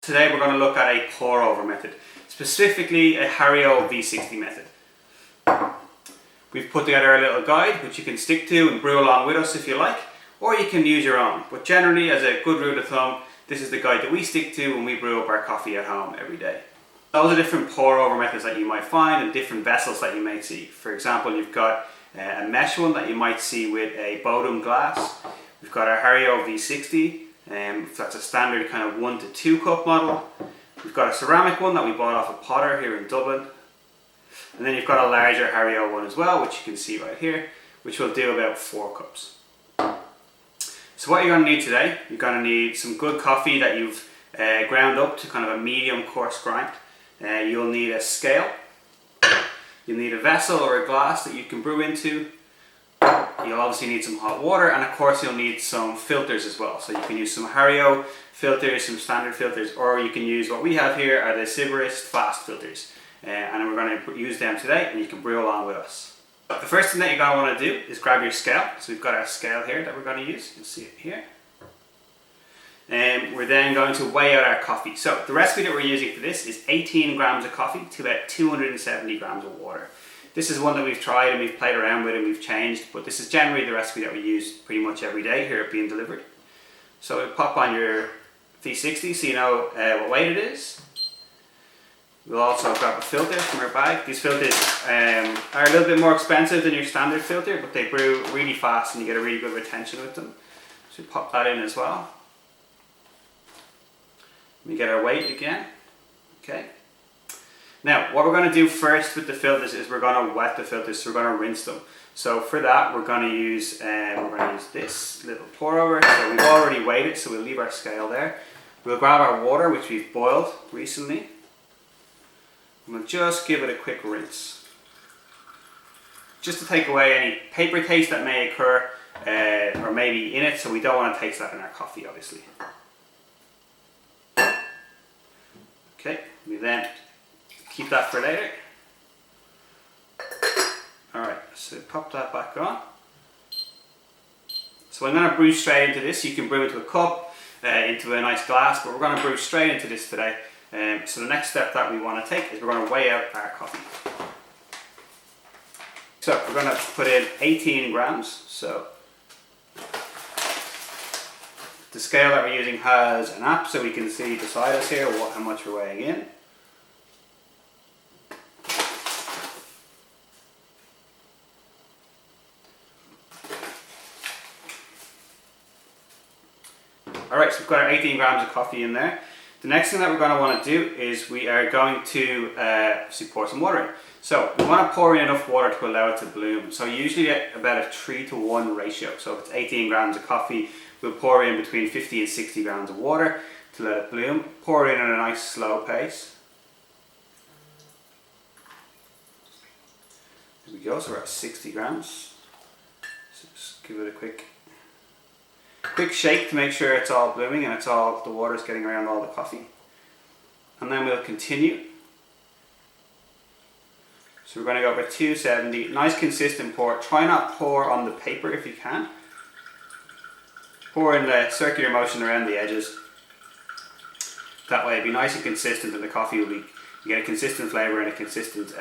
Today we're going to look at a pour over method, specifically a Hario V60 method. We've put together a little guide which you can stick to and brew along with us if you like, or you can use your own. But generally, as a good rule of thumb, this is the guide that we stick to when we brew up our coffee at home every day. Those are different pour over methods that you might find and different vessels that you may see. For example, you've got a mesh one that you might see with a Bodum glass. We've got our Hario V60. That's a standard kind of 1 to 2 cup model. We've got a ceramic one that we bought off a potter here in Dublin. And then you've got a larger Hario one as well, which you can see right here, which will do about 4 cups. So what you're going to need today, you're going to need some good coffee that you've ground up to kind of a medium coarse grind. You'll need a scale. You'll need a vessel or a glass that you can brew into. You'll obviously need some hot water, and of course you'll need some filters as well. So you can use some Hario filters, some standard filters, or you can use what we have here are the Siberist fast filters. And we're going to use them today, and you can brew along with us. But the first thing that you're going to want to do is grab your scale. So we've got our scale here that we're going to use. You'll see it here. And we're then going to weigh out our coffee. So the recipe that we're using for this is 18 grams of coffee to about 270 grams of water. This is one that we've tried and we've played around with and we've changed, but this is generally the recipe that we use pretty much every day here at Being Delivered. So we'll pop on your V60 so you know what weight it is. We'll also grab a filter from our bag. These filters are a little bit more expensive than your standard filter, but they brew really fast and you get a really good retention with them. So we pop that in as well. We get our weight again. Okay. Now, what we're going to do first with the filters is we're going to wet the filters, so we're going to rinse them. So for that, we're going to use this little pour over. So we've already weighed it, so we'll leave our scale there. We'll grab our water, which we've boiled recently. And we'll just give it a quick rinse. Just to take away any paper taste that may occur or maybe in it, so we don't want to taste that in our coffee, obviously. Okay, we then keep that for later. Alright, so pop that back on. So I'm going to brew straight into this. You can brew into a cup, into a nice glass, but we're going to brew straight into this today. So the next step that we want to take is we're going to weigh out our coffee. So we're going to put in 18 grams. So the scale that we're using has an app, so we can see beside us here how much we're weighing in. Alright, so we've got our 18 grams of coffee in there. The next thing that we're going to want to do is we are going to pour some water in. So we want to pour in enough water to allow it to bloom. So you usually get about a 3-to-1 ratio. So if it's 18 grams of coffee, we'll pour in between 50 and 60 grams of water to let it bloom. Pour it in at a nice slow pace. There we go, so we're at 60 grams. So just give it a quick shake to make sure it's all blooming and the water's getting around all the coffee. And then we'll continue. So we're going to go over 270, nice consistent pour. Try not pour on the paper if you can. Pour in the circular motion around the edges. That way it'll be nice and consistent, and the coffee will be, you get a consistent flavour and a consistent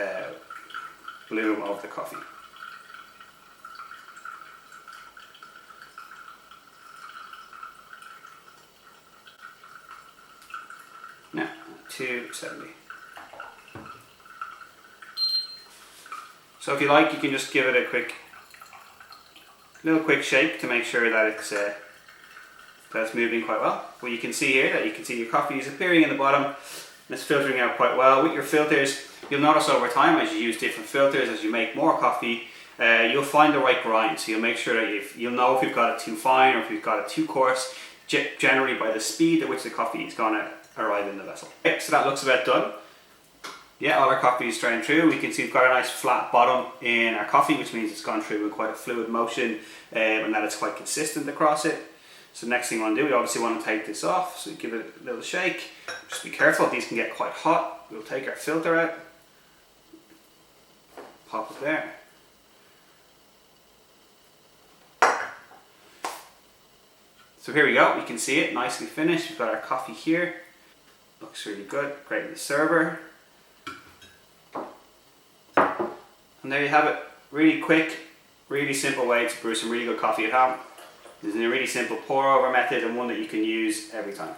bloom of the coffee. Now, 270. So if you like, you can just give it a quick shake to make sure that it's moving quite well. But you can see here that your coffee is appearing in the bottom and it's filtering out quite well. With your filters, you'll notice over time as you use different filters, as you make more coffee, you'll find the right grind. So you'll make sure that you'll know if you've got it too fine or if you've got it too coarse, generally by the speed at which the coffee is going to arrive in the vessel. Okay, so that looks about done. Yeah, all our coffee is strained through. We can see we've got a nice flat bottom in our coffee, which means it's gone through with quite a fluid motion and that it's quite consistent across it. So the next thing we want to do, we obviously want to take this off. So we give it a little shake. Just be careful, these can get quite hot. We'll take our filter out. Pop it there. So here we go, you can see it nicely finished. We've got our coffee here. Looks really good. Great in the server. And there you have it. Really quick, really simple way to brew some really good coffee at home. This is a really simple pour over method and one that you can use every time.